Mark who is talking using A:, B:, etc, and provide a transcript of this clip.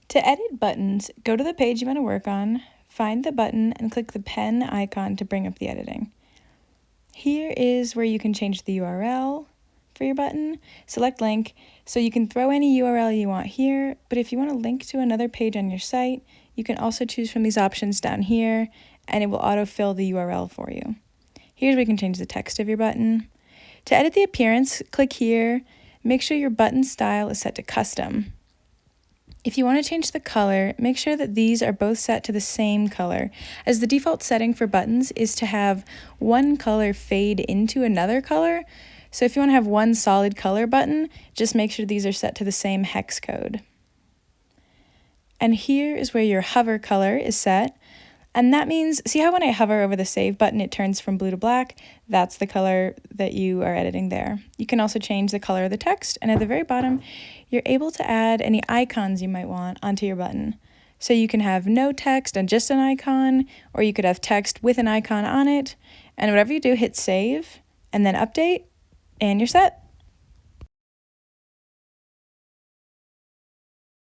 A: To edit buttons, go to the page you want to work on, find the button, and click the pen icon to bring up the editing. Here is where you can change the URL for your button. Select link, so you can throw any URL you want here, but if you want to link to another page on your site, you can also choose from these options down here, and it will autofill the URL for you. Here's where you can change the text of your button. To edit the appearance, click here. Make sure your button style is set to custom. If you want to change the color, make sure that these are both set to the same color, as the default setting for buttons is to have one color fade into another color. So if you want to have one solid color button, just make sure these are set to the same hex code. And here is where your hover color is set. And that means, see how when I hover over the save button, it turns from blue to black? That's the color that you are editing there. You can also change the color of the text, and at the very bottom, you're able to add any icons you might want onto your button. So you can have no text and just an icon, or you could have text with an icon on it, and whatever you do, hit save, and then update, and you're set.